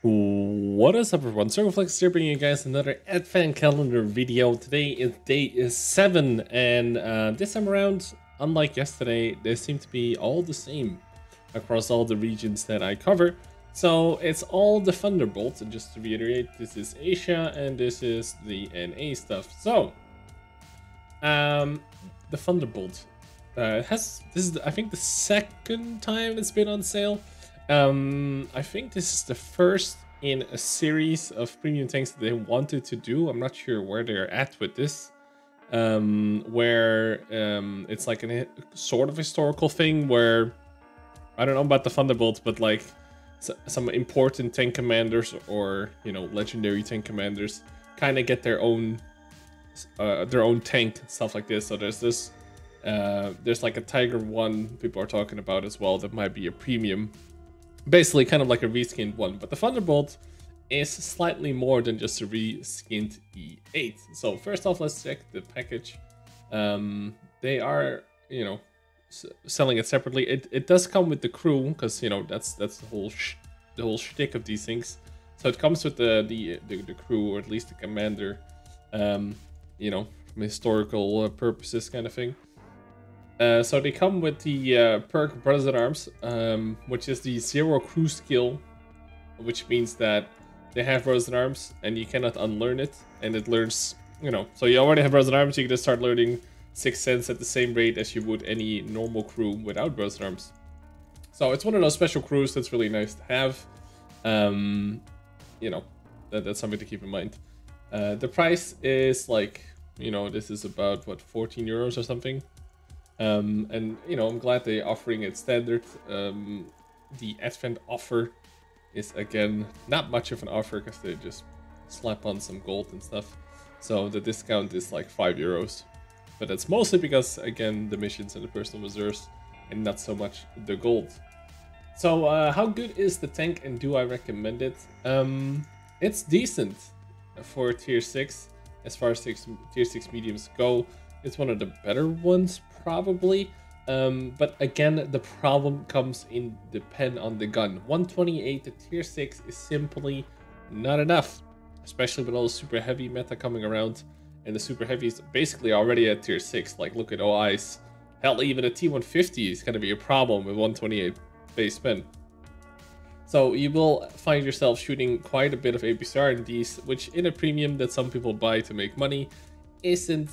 What is up, everyone? Circon here, bringing you guys another Advent Calendar video. Today is day 7, and this time around, unlike yesterday, they seem to be all the same across all the regions that I cover. So it's all the Thunderbolts, and just to reiterate, this is Asia and this is the NA stuff. So, the Thunderbolt this is I think the second time it's been on sale. I think this is the first in a series of premium tanks that they wanted to do. I'm not sure where they're at with this. It's like a sort of historical thing where I don't know about the Thunderbolts, but like some important tank commanders or legendary tank commanders kind of get their own tank, stuff like this. So there's this. There's like a Tiger 1 people are talking about as well that might be a premium. Basically kind of like a reskinned one. But the Thunderbolt is slightly more than just a reskinned E8. So first off, let's check the package. They are, selling it separately. It does come with the crew, because, that's the whole shtick of these things. So it comes with the crew, or at least the commander, from historical purposes kind of thing. So they come with the perk Brothers at Arms, which is the 0 crew skill, which means that they have Brothers at Arms and you cannot unlearn it, and it learns, so you already have Brothers at Arms, you can just start learning 6th Sense at the same rate as you would any normal crew without Brothers at Arms. So it's one of those special crews that's really nice to have. That's something to keep in mind. The price is like, this is about, what, 14 euros or something. And I'm glad they're offering it standard. The Advent offer is, again, not much of an offer because they just slap on some gold and stuff. So the discount is like 5 euros. But that's mostly because, again, the missions and the personal reserves, and not so much the gold. So how good is the tank, and do I recommend it? It's decent for tier 6 as far as tier 6 mediums go. It's one of the better ones, probably. But again, the problem comes in depend on the gun. 128 to tier 6 is simply not enough, especially with all the super heavy meta coming around. And the super heavy is basically already at tier 6. Like, look at OIs. Hell, even a T150 is going to be a problem with 128 base spin. So you will find yourself shooting quite a bit of APCR in these, which in a premium that some people buy to make money isn't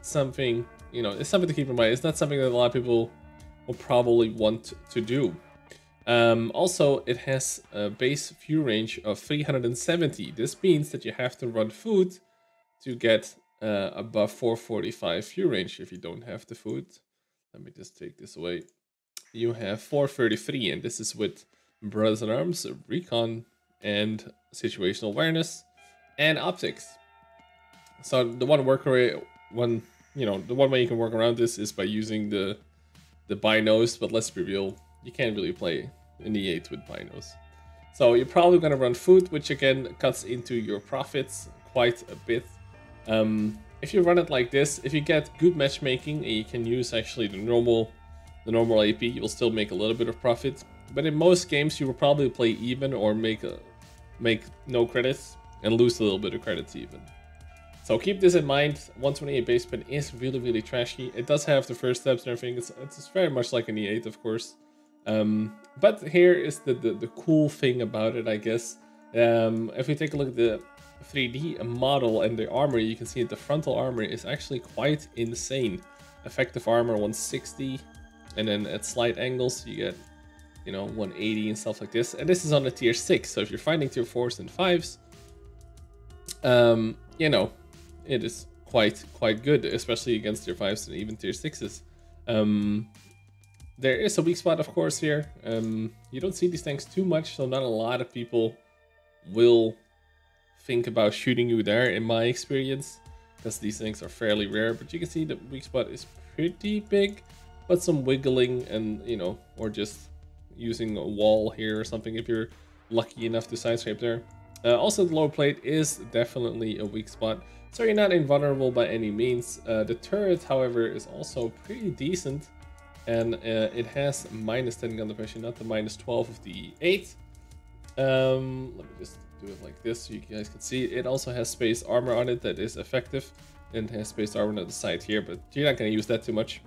something, it's something to keep in mind. It's not something that a lot of people will probably want to do. Also, it has a base fuel range of 370. This means that you have to run food to get above 445 fuel range. If you don't have the food, let me just take this away. You have 433, and this is with Brothers at Arms, Recon, and Situational Awareness, and Optics. So the one way you can work around this is by using the binos, but let's be real, you can't really play an E8 with binos. So you're probably going to run food, which again cuts into your profits quite a bit. If you run it like this, if you get good matchmaking and you can use actually the normal AP, you will still make a little bit of profit. But in most games, you will probably play even or make no credits and lose a little bit of credits even. So keep this in mind. 128 base spin is really, really trashy. It does have the first steps and everything. It's very much like an E8, of course. But here is the cool thing about it, I guess. If we take a look at the 3D model and the armor, you can see that the frontal armor is actually quite insane. Effective armor 160, and then at slight angles you get 180 and stuff like this. And this is on a tier 6, so if you're fighting tier 4s and 5s, it is quite good, especially against tier 5s and even tier 6s. There is a weak spot, of course, here. You don't see these tanks too much, so not a lot of people will think about shooting you there, in my experience, because these things are fairly rare. But you can see the weak spot is pretty big, but some wiggling and, or just using a wall here or something if you're lucky enough to sideswipe there. Also, the lower plate is definitely a weak spot, so you're not invulnerable by any means. The turret, however, is also pretty decent, and it has -10 gun depression, not the -12 of the 8. Let me just do it like this so you guys can see. It also has space armor on it that is effective, and has space armor on the side here, but you're not going to use that too much.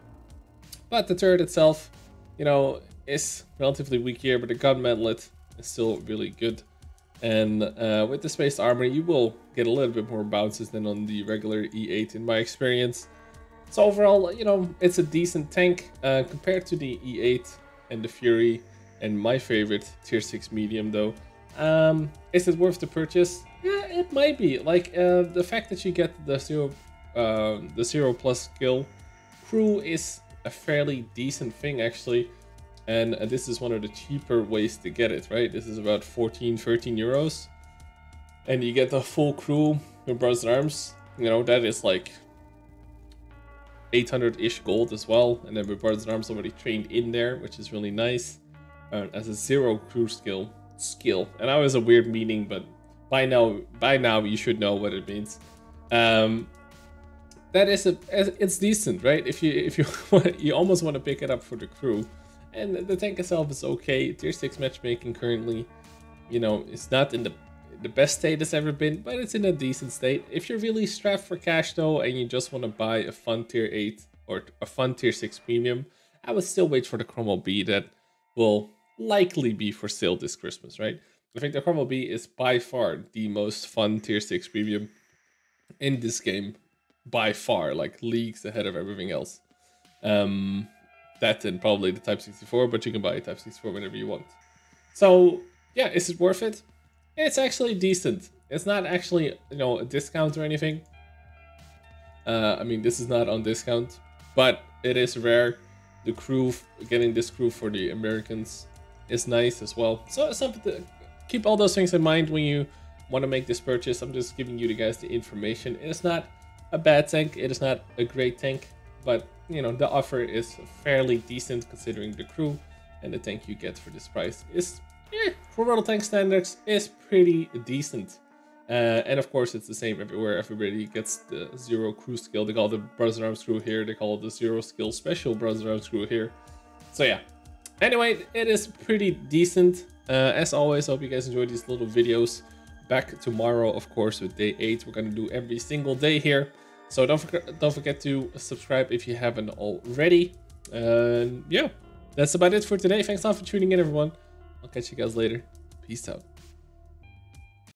But the turret itself, you know, is relatively weak here, but the gun mantlet is still really good. And with the space armor, you will get a little bit more bounces than on the regular E8 in my experience. So overall, you know, it's a decent tank compared to the E8 and the Fury and my favorite tier 6 medium though. Is it worth the purchase? Yeah, it might be. Like the fact that you get the 0+ skill crew is a fairly decent thing actually. And this is one of the cheaper ways to get it, right? This is about 13 euros. And you get the full crew with Brothers in Arms. You know, that is like 800-ish gold as well. And then with Brothers in Arms already trained in there, which is really nice. As a 0 crew skill. And that was a weird meaning, but by now you should know what it means. That is it's decent, right? If you you almost want to pick it up for the crew. And the tank itself is okay. Tier 6 matchmaking currently, you know, it's not in the best state it's ever been, but it's in a decent state. If you're really strapped for cash though, and you just want to buy a fun tier 8 or a fun tier 6 premium, I would still wait for the Cromwell B that will likely be for sale this Christmas, right? I think the Cromwell B is by far the most fun tier 6 premium in this game, by far, like leagues ahead of everything else. That and probably the Type 64, but you can buy a Type 64 whenever you want. So yeah, is it worth it? It's actually decent. It's not actually, you know, a discount or anything. I mean, this is not on discount, but it is rare. The crew, getting this crew for the Americans is nice as well. So it's something to keep all those things in mind when you want to make this purchase. I'm just giving you guys the information. It is not a bad tank. It is not a great tank, but you know, the offer is fairly decent considering the crew, and the tank you get for this price is, for World Tank standards, is pretty decent. And of course, it's the same everywhere. Everybody gets the 0 crew skill. They call the Brothers in Arms crew here. They call it the 0 skill special Brothers in Arms crew here. So yeah. Anyway, it is pretty decent. As always, I hope you guys enjoyed these little videos. Back tomorrow, of course, with day 8. We're gonna do every single day here. So don't forget to subscribe if you haven't already. And yeah, that's about it for today. Thanks a lot for tuning in, everyone. I'll catch you guys later. Peace out.